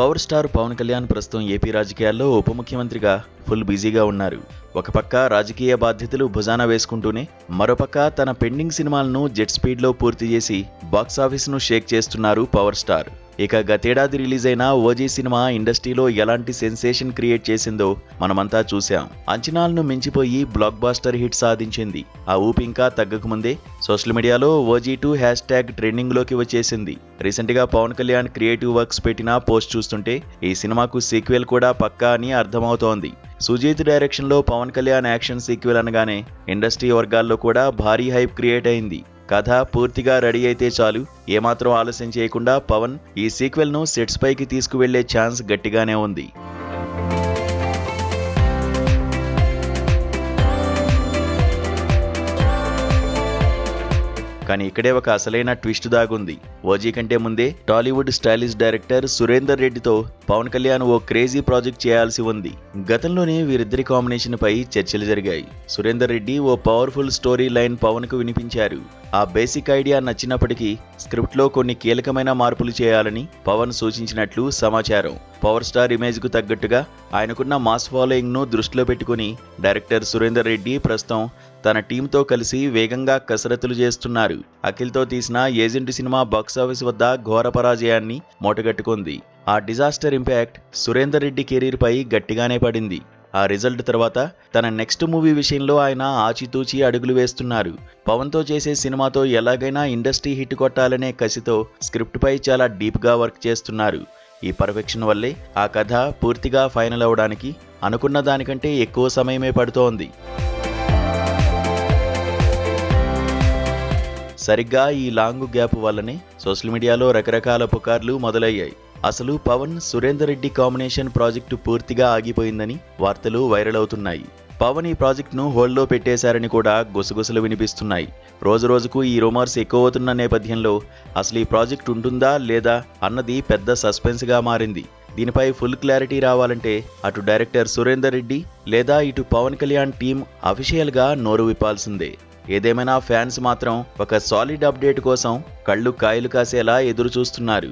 Power star Pawan Kalyan ప్రస్తుతం AP రాజకీయాల్లో ఉప ముఖ్యమంత్రిగా ఫుల్ బిజీగా ఉన్నారు. ఒక పక్క రాజకీయ బాధ్యతలు భుజాన వేసుకుంటూనే మరోపక్క తన పెండింగ్ సినిమాలను జెట్ స్పీడ్లో పూర్తి చేసి బాక్సాఫీస్ను షేక్ చేస్తున్నారు పవర్ స్టార్. ఇక గతేడాది రిలీజ్ అయిన ఓజీ సినిమా ఇండస్ట్రీలో ఎలాంటి సెన్సేషన్ క్రియేట్ చేసిందో మనమంతా చూశాం. అంచనాలను మించిపోయి బ్లాక్ బాస్టర్ హిట్ సాధించింది. ఆ ఊపి ఇంకా తగ్గకముందే సోషల్ మీడియాలో OG2 హ్యాష్ట్యాగ్ ట్రెండింగ్ లోకి వచ్చేసింది. రీసెంట్ గా పవన్ కళ్యాణ్ క్రియేటివ్ వర్క్స్ పెట్టిన పోస్ట్ చూస్తుంటే ఈ సినిమాకు సీక్వెల్ కూడా పక్కా అని అర్థమవుతోంది. సుజీత్ డైరెక్షన్ లో పవన్ కళ్యాణ్ యాక్షన్ సీక్వెల్ అనగానే ఇండస్ట్రీ వర్గాల్లో కూడా భారీ హైప్ క్రియేట్ అయింది. కథ పూర్తిగా రెడీ అయితే చాలు, ఏమాత్రం ఆలస్యం చేయకుండా పవన్ ఈ సీక్వెల్ ను సెట్స్ పైకి తీసుకువెళ్లే ఛాన్స్ గట్టిగానే ఉంది. కానీ ఇక్కడే ఒక అసలైన ట్విస్ట్ దాగుంది. ఓజీ కంటే ముందే టాలీవుడ్ స్టైలిష్ డైరెక్టర్ సురేందర్ రెడ్డితో పవన్ కళ్యాణ్ ఓ క్రేజీ ప్రాజెక్ట్ చేయాల్సి ఉంది. గతంలోనే వీరిద్దరి కాంబినేషన్ పై చర్చలు జరిగాయి. సురేందర్ రెడ్డి ఓ పవర్ఫుల్ స్టోరీ లైన్ పవన్ కు వినిపించారు. ఆ బేసిక్ ఐడియా నచ్చినప్పటికీ స్క్రిప్ట్ లో కొన్ని కీలకమైన మార్పులు చేయాలని పవన్ సూచించినట్లు సమాచారం. పవర్ స్టార్ ఇమేజ్ కు తగ్గట్టుగా ఆయనకున్న మాస్ ఫాలోయింగ్ ను దృష్టిలో పెట్టుకుని డైరెక్టర్ సురేందర్ రెడ్డి ప్రస్తుతం తన టీంతో కలిసి వేగంగా కసరత్తులు చేస్తున్నారు. అఖిల్తో తీసిన ఏజెంట్ సినిమా బాక్సాఫీస్ వద్ద ఘోర పరాజయాన్ని మూటగట్టుకుంది. ఆ disaster impact Surender Reddy career పై గట్టిగానే పడింది. ఆ రిజల్ట్ తర్వాత తన నెక్స్ట్ మూవీ విషయంలో ఆయన ఆచితూచి అడుగులు వేస్తున్నారు. పవన్తో చేసే సినిమాతో ఎలాగైనా ఇండస్ట్రీ హిట్ కొట్టాలనే కసితో స్క్రిప్ట్ పై చాలా డీప్ గా వర్క్ చేస్తున్నారు. ఈ పర్ఫెక్షన్ వల్లే ఆ కథ పూర్తిగా ఫైనల్ అవడానికి అనుకున్న దానికంటే ఎక్కువ సమయమే పడుతోంది. సరిగ్గా ఈ లాంగ్ గ్యాప్ వల్లనే సోషల్ మీడియాలో రకరకాల పుకార్లు మొదలయ్యాయి. అసలు పవన్ సురేందర్ రెడ్డి కాంబినేషన్ ప్రాజెక్టు పూర్తిగా ఆగిపోయిందని వార్తలు వైరల్ అవుతున్నాయి. పవన్ ఈ ప్రాజెక్టును హోల్డ్లో పెట్టేశారని కూడా గుసగుసలు వినిపిస్తున్నాయి. రోజు రోజుకు ఈ రూమర్స్ ఎక్కువ అవుతున్న నేపథ్యంలో అసలు ఈ ప్రాజెక్ట్ ఉంటుందా లేదా అన్నది పెద్ద సస్పెన్స్గా మారింది. దీనిపై ఫుల్ క్లారిటీ రావాలంటే అటు డైరెక్టర్ సురేందర్ రెడ్డి లేదా ఇటు పవన్ కళ్యాణ్ టీం అఫీషియల్గా నోరు విప్పాల్సిందే. ఏదేమైనా ఫ్యాన్స్ మాత్రం ఒక సాలిడ్ అప్డేట్ కోసం కళ్ళు కాయలు కాసేలా ఎదురు చూస్తున్నారు.